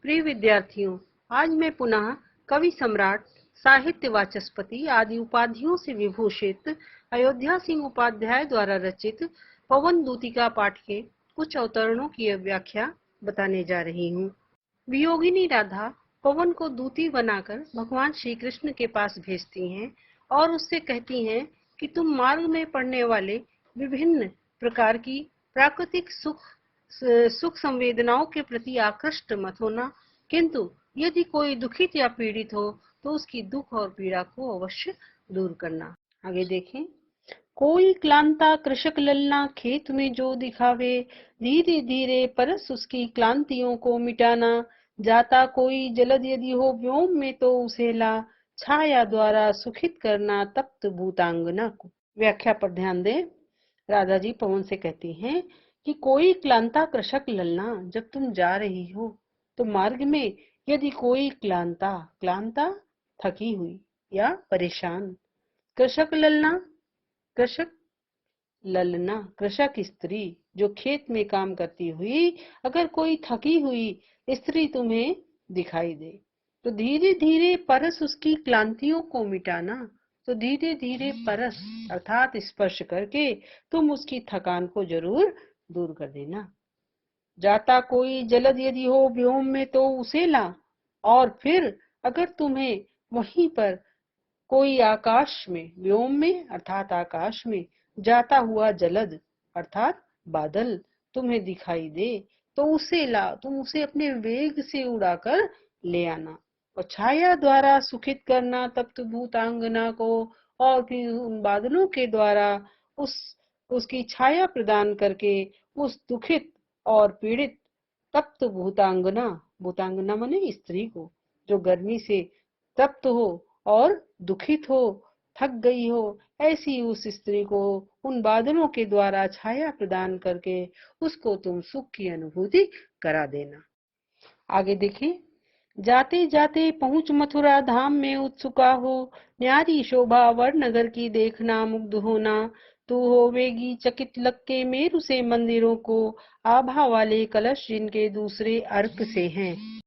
प्रिय विद्यार्थियों, आज मैं पुनः कवि सम्राट, साहित्य वाचस्पति आदि उपाधियों से विभूषित अयोध्या सिंह उपाध्याय द्वारा रचित पवन दूतिका पाठ के कुछ अवतरणों की व्याख्या बताने जा रही हूँ। वियोगिनी राधा पवन को दूती बनाकर भगवान श्री कृष्ण के पास भेजती हैं और उससे कहती हैं कि तुम मार्ग में पड़ने वाले विभिन्न प्रकार की प्राकृतिक सुख संवेदनाओं के प्रति आकृष्ट मत होना, किंतु यदि कोई दुखित या पीड़ित हो तो उसकी दुख और पीड़ा को अवश्य दूर करना। आगे देखें। कोई क्लांता कृषक ललना खेत में जो दिखावे, धीरे धीरे परस उसकी क्लांतियों को मिटाना। जाता कोई जलद यदि हो व्योम में तो उसे ला, छाया द्वारा सुखित करना तप्त भूतांगना को। व्याख्या पर ध्यान दें। राधा जी पवन से कहती हैं कि कोई क्लांता कृषक ललना, जब तुम जा रही हो तो मार्ग में यदि कोई क्लांता थकी हुई या परेशान, कृषक ललना कृषक स्त्री जो खेत में काम करती हुई अगर कोई थकी हुई स्त्री तुम्हें दिखाई दे तो धीरे धीरे परस उसकी क्लांतियों को मिटाना। तो धीरे धीरे परस अर्थात स्पर्श करके तुम उसकी थकान को जरूर दूर कर देना। जाता कोई जलद यदि हो व्योम में तो उसे ला, और फिर अगर तुम्हें वहीं पर कोई आकाश में, व्योम में अर्थात आकाश में जाता हुआ जलद अर्थात बादल तुम्हें दिखाई दे तो उसे ला, तुम उसे अपने वेग से उड़ाकर ले आना। और छाया द्वारा सुखित करना तप्त भूतांगना को, और फिर उन बादलों के द्वारा उसकी छाया प्रदान करके उस दुखित और पीड़ित तप्त भूतांगना माने स्त्री को, जो गर्मी से तप्त हो और दुखित हो, थक गई हो, ऐसी उस स्त्री को उन बादलों के द्वारा छाया प्रदान करके उसको तुम सुख की अनुभूति करा देना। आगे देखें। जाते जाते पहुंच मथुरा धाम में उत्सुका हो, न्यारी शोभा वर नगर की देखना मुग्ध होना। तू होवेगी चकित लग के मेरु से मंदिरों को, आभा वाले कलश जिनके दूसरे अर्क से हैं।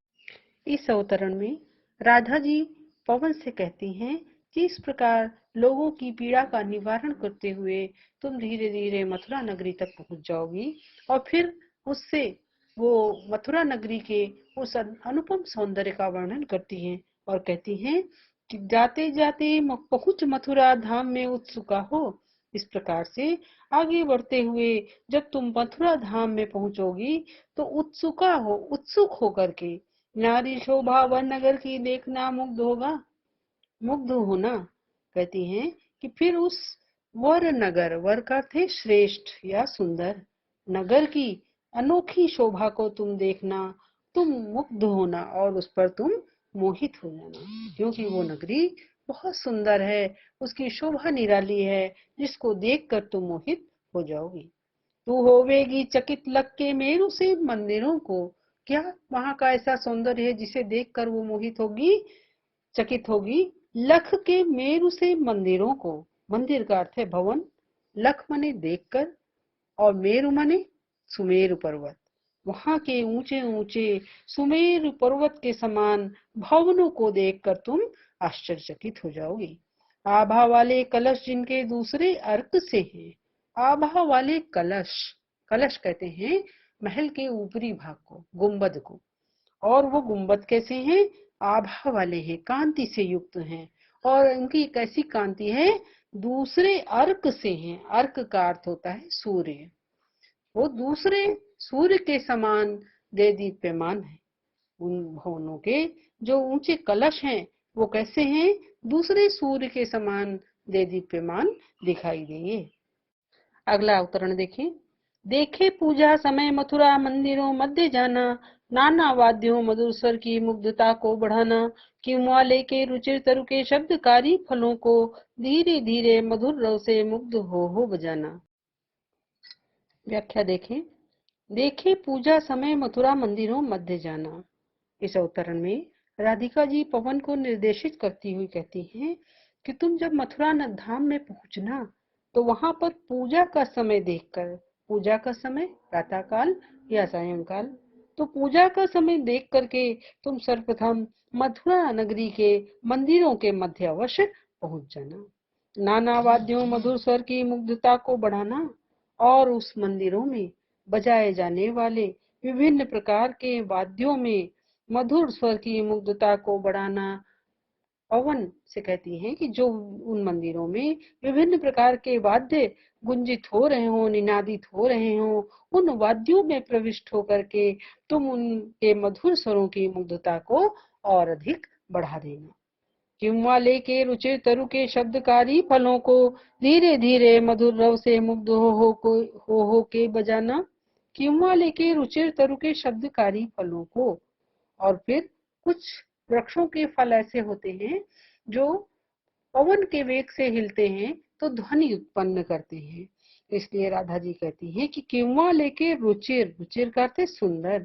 इस अवतरण में राधा जी पवन से कहती हैं कि इस प्रकार लोगों की पीड़ा का निवारण करते हुए तुम धीरे धीरे मथुरा नगरी तक पहुंच जाओगी, और फिर उससे वो मथुरा नगरी के उस अनुपम सौंदर्य का वर्णन करती हैं और कहती हैं कि जाते जाते पहुंच मथुरा धाम में उत्सुका हो। इस प्रकार से आगे बढ़ते हुए जब तुम मथुरा धाम में पहुंचोगी तो उत्सुक होकर के नारी शोभा वन नगर की देखना मुग्ध होना। कहती हैं कि फिर उस वर का थे श्रेष्ठ या सुंदर नगर की अनोखी शोभा को तुम देखना, तुम मुग्ध होना और उस पर तुम मोहित हो जाना, क्योंकि वो नगरी बहुत सुंदर है, उसकी शोभा निराली है, जिसको देखकर तुम मोहित हो जाओगी। तू होवेगी चकित लग के मेरु से मंदिरों को, क्या वहां का ऐसा सौंदर्य है जिसे देखकर वो मोहित होगी, चकित होगी। लख के मेरु से मंदिरों को, मंदिर का अर्थ है भवन, लख माने देखकर और मेरु माने सुमेरु पर्वत, वहां के ऊंचे ऊंचे सुमेरु पर्वत के समान भवनों को देखकर तुम आश्चर्यचकित हो जाओगी। आभा वाले कलश जिनके दूसरे अर्क से हैं। आभा वाले कलश कहते हैं महल के ऊपरी भाग को, गुंबद को, और वो गुंबद कैसे हैं, आभा वाले हैं, कांति से युक्त हैं, और उनकी कैसी कांति है, दूसरे अर्क से हैं। अर्क का अर्थ होता है सूर्य, वो दूसरे सूर्य के समान देदीप्यमान है। उन भवनों के जो ऊंचे कलश हैं वो कैसे हैं, दूसरे सूर्य के समान देदीप्यमान दिखाई देंगे। अगला अवतरण देखें। देखे पूजा समय मथुरा मंदिरों मध्य जाना, नाना वाद्यों मधुर स्वर की मुग्धता को बढ़ाना। किमवाले के रुचिर तरु के शब्दकारी फलों को, धीरे धीरे मधुर रव से मुग्ध हो बजाना। व्याख्या देखें। देखे पूजा समय मथुरा मंदिरों मध्य जाना। इस अवतरण में राधिका जी पवन को निर्देशित करती हुई कहती हैं कि तुम जब मथुरा धाम में पहुंचना तो वहां पर पूजा का समय देखकर, पूजा का समय प्रातः काल या सायंकाल, तो पूजा का समय देख करके तुम सर्वप्रथम मथुरा नगरी के मंदिरों के मध्य अवश्य पहुंच जाना। नाना वाद्यों मधुर स्वर की मुग्धता को बढ़ाना और उस मंदिरों में बजाए जाने वाले विभिन्न प्रकार के वाद्यों में मधुर स्वर की मुग्धता को बढ़ाना। पवन से कहती हैं कि जो उन मंदिरों में विभिन्न प्रकार के वाद्य गुंजित हो रहे हो, निनादित हो रहे हो, उन वाद्यों में प्रविष्ट होकर के तुम उनके मधुर स्वरों की मुग्धता को और अधिक बढ़ा देना। किंवा लेके रुचिर तरु के शब्दकारी फलों को धीरे धीरे मधुर रव से मुग्ध हो के बजाना। किंवा लेके रुचिर तरु के शब्दकारी फलों को, और फिर कुछ वृक्षों के फल ऐसे होते हैं जो पवन के वेग से हिलते हैं तो ध्वनि उत्पन्न करते हैं। इसलिए राधा जी कहती हैं कि किंवा लेके रुचिर, रुचिर करते सुंदर,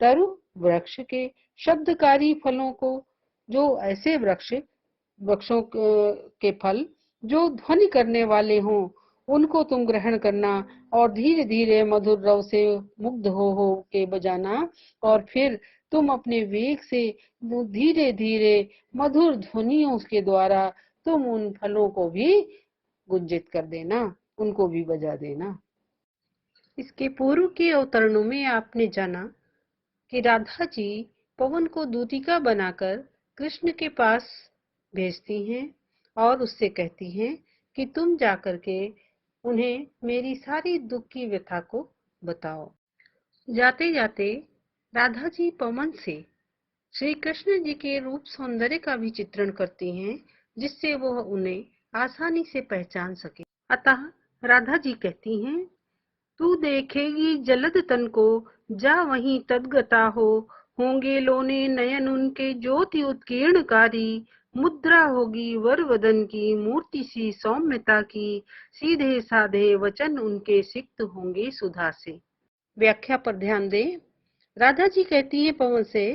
तरु वृक्ष के, शब्दकारी फलों को, जो ऐसे वृक्षों के फल जो ध्वनि करने वाले हों उनको तुम ग्रहण करना और धीरे धीरे मधुर रव से मुग्ध हो के बजाना। और फिर तुम अपने वेग से धीरे धीरे मधुर ध्वनियों के द्वारा तुम उन फलों को भी गुंजित कर देना, उनको भी बजा देना। इसके पूर्व के अवतरणों में आपने जाना कि राधा जी पवन को दूतिका बनाकर कृष्ण के पास भेजती हैं और उससे कहती हैं कि तुम जाकर के उन्हें मेरी सारी दुख की व्यथा को बताओ। जाते जाते राधा जी पवन से श्री कृष्ण जी के रूप सौंदर्य का भी चित्रण करती हैं, जिससे वह उन्हें आसानी से पहचान सके। अतः राधा जी कहती हैं, तू देखेगी जलद तन को, जा वहीं तदगता हो, होंगे लोने नयन उनके ज्योति उत्कीर्णकारी, मुद्रा होगी वर वदन की मूर्ति सी सौम्यता की, सीधे साधे वचन उनके सिक्त होंगे सुधा से। व्याख्या पर ध्यान दें। राधा जी कहती है पवन से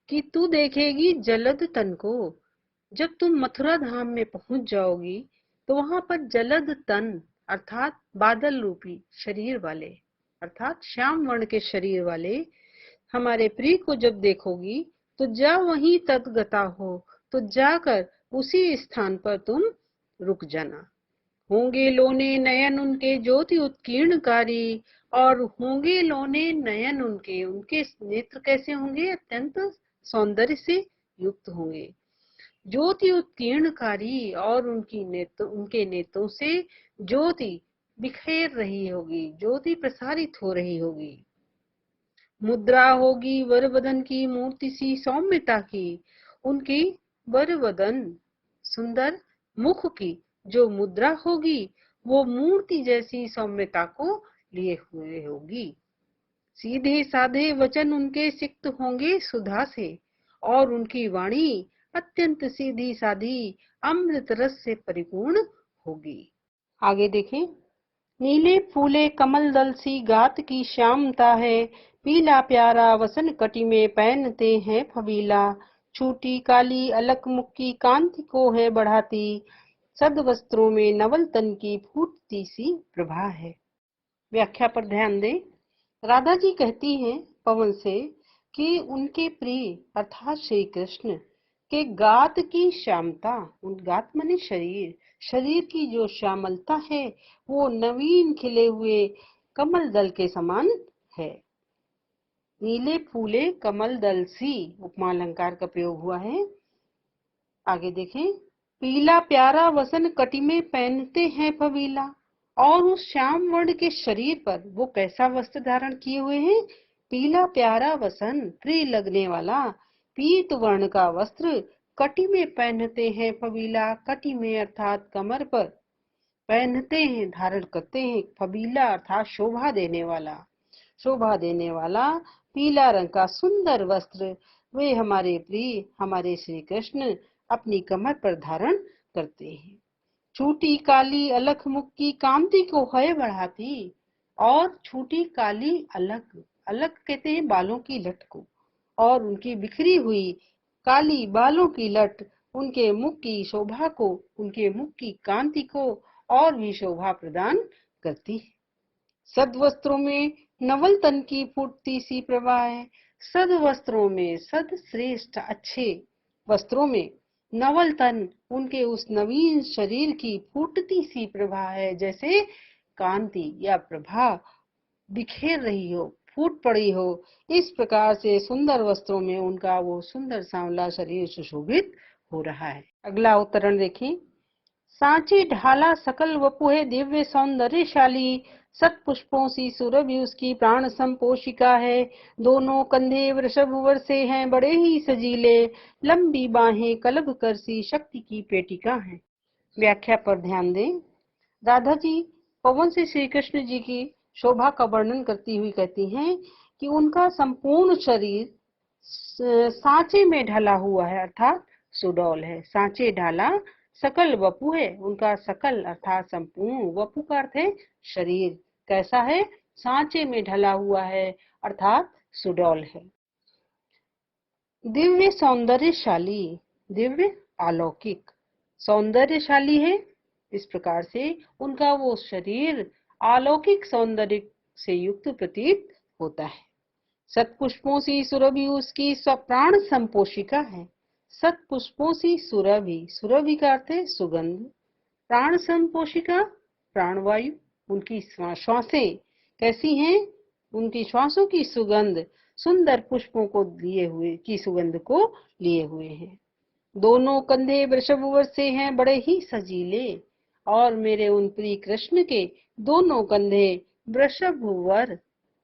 कि तू देखेगी जलद तन को। जब तुम मथुरा धाम में पहुंच जाओगी तो वहां पर जलद तन अर्थात बादल रूपी शरीर वाले, अर्थात श्याम वर्ण के शरीर वाले हमारे प्रिय को जब देखोगी तो जा वहीं तदगता हो, तो जाकर उसी स्थान पर तुम रुक जाना। होंगे लोने नयन उनके ज्योति उत्कीर्णकारी, और होंगे लोने नयन उनके, उनके नेत्र कैसे होंगे? अत्यंत सौंदर्य से युक्त होंगे। ज्योति उत्कीर्णकारी, और उनके नेत्रों से ज्योति बिखेर रही होगी, ज्योति प्रसारित हो रही होगी। मुद्रा होगी वरवदन की मूर्ति सी सौम्यता की, उनकी वरवदन सुंदर मुख की जो मुद्रा होगी वो मूर्ति जैसी सौम्यता को लिए हुए होगी। सीधे साधे वचन उनके सिक्त होंगे सुधा से, और उनकी वाणी अत्यंत सीधी साधी अमृत रस से परिपूर्ण होगी। आगे देखें। नीले फूले कमल दल सी गात की श्यामता है, पीला प्यारा वसन कटी में पहनते हैं फबीला, छूटी काली अलक मुख की कांति को है बढ़ाती, सद वस्त्रों में नवल तन की फूटती सी प्रभा है। व्याख्या पर ध्यान दें। राधा जी कहती हैं पवन से कि उनके प्रिय अर्थात श्री कृष्ण के गात की श्यामता, उन गात माने शरीर, शरीर की जो श्यामलता है वो नवीन खिले हुए कमल दल के समान है। नीले फूले कमल दल सी उपमा अलंकार का प्रयोग हुआ है। आगे देखें। पीला प्यारा वसन कटी में पहनते हैं फबीला, और उस श्याम वर्ण के शरीर पर वो कैसा वस्त्र धारण किए हुए हैं? पीला प्यारा वसन, प्रिय लगने वाला पीत वर्ण का वस्त्र कटी में पहनते हैं फबीला, कटी में अर्थात कमर पर पहनते हैं, धारण करते हैं। फबीला अर्थात शोभा देने वाला, शोभा देने वाला पीला रंग का सुंदर वस्त्र वे हमारे प्रिय हमारे श्री कृष्ण अपनी कमर पर धारण करते हैं। छूटी काली अलख मुख की कांति को है बढ़ाती, और छूटी काली अलख, अलख कहते हैं बालों की लट को, और उनकी बिखरी हुई काली बालों की लट उनके मुख की शोभा को, उनके मुख की कांति को और भी शोभा प्रदान करती है। सदवस्त्रों में नवल तन की फूटती सी प्रभा है। सद वस्त्रों में, सद श्रेष्ठ अच्छे वस्त्रों में, नवल तन उनके उस नवीन शरीर की फूटती सी प्रभा है, जैसे कांति या प्रभा बिखेर रही हो, फूट पड़ी हो। इस प्रकार से सुंदर वस्त्रों में उनका वो सुंदर सांवला शरीर सुशोभित हो रहा है। अगला उदाहरण देखिए। सांची ढाला सकल वपुहे दिव्य सौंदर्यशाली, सत पुष्पों सी सुरभि उसकी प्राण संपोषिका है। दोनों कंधे वृषभ वर्षे हैं बड़े ही सजीले, लंबी बाहें कलभ कर सी शक्ति की पेटिका है। व्याख्या पर ध्यान दें। राधा जी पवन से श्री कृष्ण जी की शोभा का वर्णन करती हुई कहती हैं कि उनका संपूर्ण शरीर सांचे में ढला हुआ है, अर्थात सुडौल है। सांचे ढाला सकल वपु है, उनका सकल अर्थात संपूर्ण, वपु का अर्थ है शरीर, कैसा है? सांचे में ढला हुआ है अर्थात सुडौल है। दिव्य सौंदर्यशाली, दिव्य अलौकिक, सौंदर्यशाली है, इस प्रकार से उनका वो शरीर अलौकिक सौंदर्य से युक्त प्रतीत होता है। सतपुष्पों सी सुरभि उसकी प्राण संपोषिका है। सतपुष्पों सी सुरभि, सुरभि का अर्थ है सुगंध, प्राण संपोषिका प्राणवायु, उनकी श्वासें कैसी हैं? उनकी श्वासों की सुगंध सुंदर पुष्पों को लिए हुए की सुगंध को लिए हुए हैं। दोनों कंधे वृषभ वर्षे हैं बड़े ही सजीले, और मेरे उन प्रिय कृष्ण के दोनों कंधे वृषभ वर,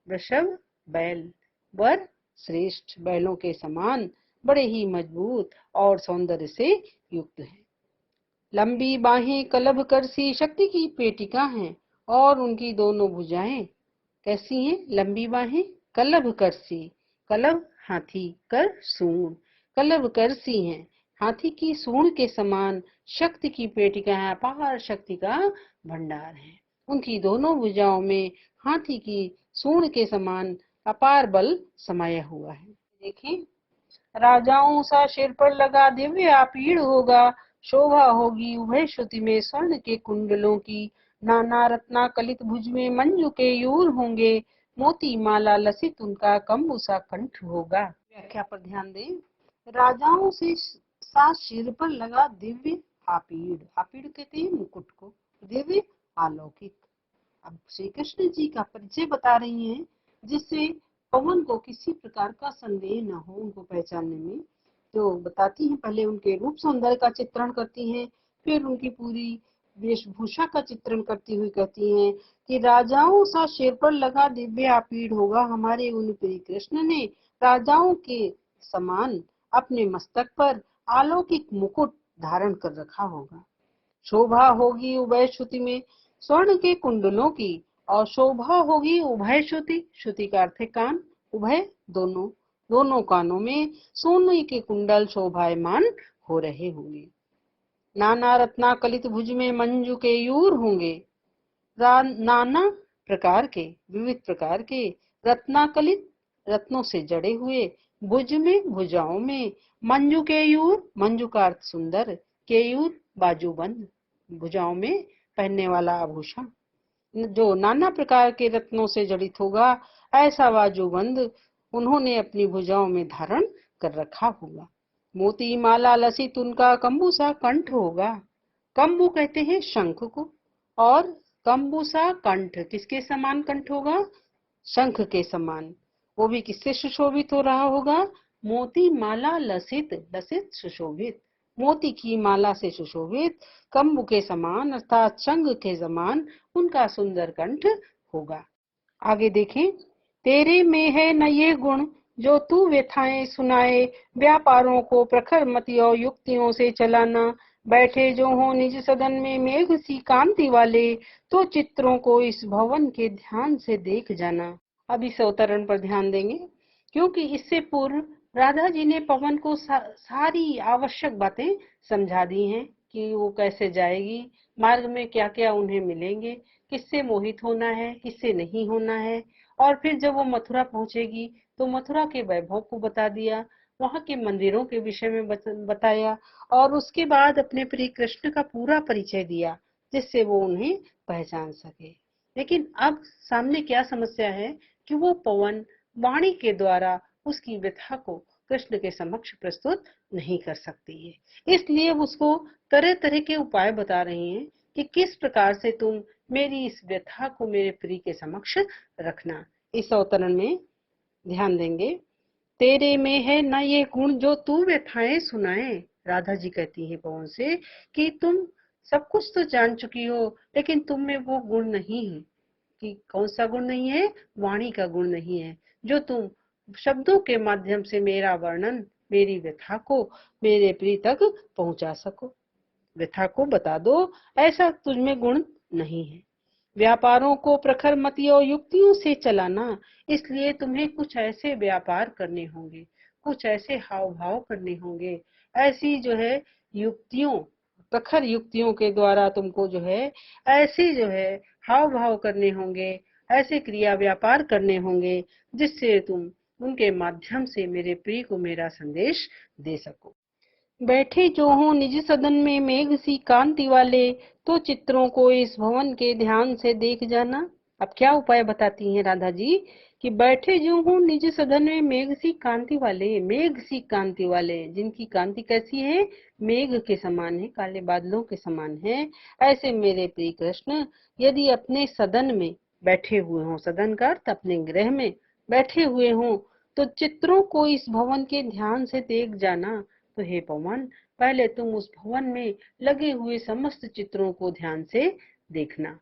वृषभ बैल, वर श्रेष्ठ बैलों के समान बड़े ही मजबूत और सौंदर्य से युक्त है। लंबी बाहें कलभ कर सी शक्ति की पेटिका हैं, और उनकी दोनों भुजाएं कैसी हैं? लंबी बाहें कलभ कर सी, कलभ हाथी, कर सूंड, कलभ कर सी हैं, हाथी की सूंड के समान शक्ति की पेटिका है, अपार शक्ति का भंडार है। उनकी दोनों भुजाओं में हाथी की सूंड के समान अपार बल समाया हुआ है। देखें, राजाओं सा सिर पर लगा दिव्य आपीड़ होगा, शोभा होगी उभय श्रुति में स्वर्ण के कुंडलों की, नाना रत्ना कलित भुज में मंजू के यूर होंगे, मोती माला लसित उनका कम्बुसा कंठ होगा। व्याख्या पर ध्यान दें। राजाओं से सा सिर पर लगा दिव्य आपीड़, आपीड़ कहते हैं मुकुट को, दिव्य अलौकिक। अब श्री कृष्ण जी का परिचय बता रही हैं, जिससे पवन को किसी प्रकार का संदेह न हो उनको पहचानने में। तो बताती हैं, पहले उनके रूप सौंदर्य का चित्रण करती हैं, फिर उनकी पूरी वेशभूषा का चित्रण करती हुई कहती हैं कि राजाओं सा सिर पर लगा दिव्य आपीड़ होगा, हमारे उन प्रिय कृष्ण ने राजाओं के समान अपने मस्तक पर अलौकिक मुकुट धारण कर रखा होगा। शोभा होगी उभय श्रुति में स्वर्ण के कुंडलों की, और शोभा होगी उभय श्रुति, श्रुति का अर्थ है कान, उभय दोनों, दोनों कानों में सोने के कुंडल शोभायमान हो रहे होंगे। नाना रत्ना कलित भुज में मंजू के यूर होंगे, नाना प्रकार के, विविध प्रकार के, रत्नाकलित रत्नों से जड़े हुए, भुज में भुजाओं में, मंजू के यूर, मंजू का अर्थ सुंदर, केयूर बाजूबंद, भुजाओं में पहनने वाला आभूषण, जो नाना प्रकार के रत्नों से जड़ित होगा, ऐसा बाजूबंद उन्होंने अपनी भुजाओं में धारण कर रखा होगा। मोती माला लसित उनका कम्बुसा कंठ होगा। कम्बु कहते हैं शंख को, और कम्बुसा कंठ किसके समान कंठ होगा? शंख के समान। वो भी किससे सुशोभित हो रहा होगा? मोती माला लसित, लसित सुशोभित, मोती की माला से सुशोभित, कम्बु के समान अर्थात शंख के समान उनका सुंदर कंठ होगा। आगे देखें। तेरे में है न ये गुण जो तू व्यथाएं सुनाए, व्यापारों को प्रखर मति और युक्तियों से चलाना, बैठे जो हो निज सदन में मेघ सी कांति वाले, तो चित्रों को इस भवन के ध्यान से देख जाना। अब इस अवतरण पर ध्यान देंगे, क्योंकि इससे पूर्व राधा जी ने पवन को सारी आवश्यक बातें समझा दी हैं कि वो कैसे जाएगी, मार्ग में क्या क्या उन्हें मिलेंगे, किससे मोहित होना है, किससे नहीं होना है, और फिर जब वो मथुरा पहुंचेगी तो मथुरा के वैभव को बता दिया, वहां के मंदिरों के विषय में बताया, और उसके बाद अपने प्रिय कृष्ण का पूरा परिचय दिया, जिससे वो उन्हें पहचान सके। लेकिन अब सामने क्या समस्या है कि वो पवन वाणी के द्वारा उसकी व्यथा को कृष्ण के समक्ष प्रस्तुत नहीं कर सकती है। इसलिए उसको तरह तरह के उपाय बता रही हैं कि किस प्रकार से तुम मेरी इस व्यथा को मेरे प्रिय के समक्ष रखना। इस अवतरण में ध्यान देंगे, तेरे में है न ये गुण जो तू व्यथाएं सुनाए। राधा जी कहती है पवन से कि तुम सब कुछ तो जान चुकी हो, लेकिन तुम में वो गुण नहीं है। कि कौन सा गुण नहीं है? वाणी का गुण नहीं है, जो तुम शब्दों के माध्यम से मेरा वर्णन, मेरी व्यथा को मेरे प्रिय तक पहुंचा सको। व्यथा को बता दो, ऐसा तुझमें गुण नहीं है। व्यापारों को प्रखर मति और युक्तियों से चलाना, इसलिए तुम्हें कुछ ऐसे व्यापार करने होंगे, कुछ ऐसे हाव भाव करने होंगे, ऐसी जो है युक्तियों, प्रखर युक्तियों के द्वारा तुमको जो है ऐसे जो है हाव भाव करने होंगे, ऐसे क्रिया व्यापार करने होंगे जिससे तुम उनके माध्यम से मेरे प्रिय को मेरा संदेश दे सको। बैठे जो हों निज सदन में मेघ सी कांति वाले, तो चित्रों को इस भवन के ध्यान से देख जाना। अब क्या उपाय बताती हैं राधा जी कि बैठे जो हों निज सदन में मेघ सी कांति वाले, मेघ सी कांति वाले, जिनकी कांति कैसी है? मेघ के समान है, काले बादलों के समान है। ऐसे मेरे प्रिय कृष्ण यदि अपने सदन में बैठे हुए हों, सदन का अर्थ अपने गृह में बैठे हुए हों, तो चित्रों को इस भवन के ध्यान से देख जाना। तो हे पवन, पहले तुम उस भवन में लगे हुए समस्त चित्रों को ध्यान से देखना।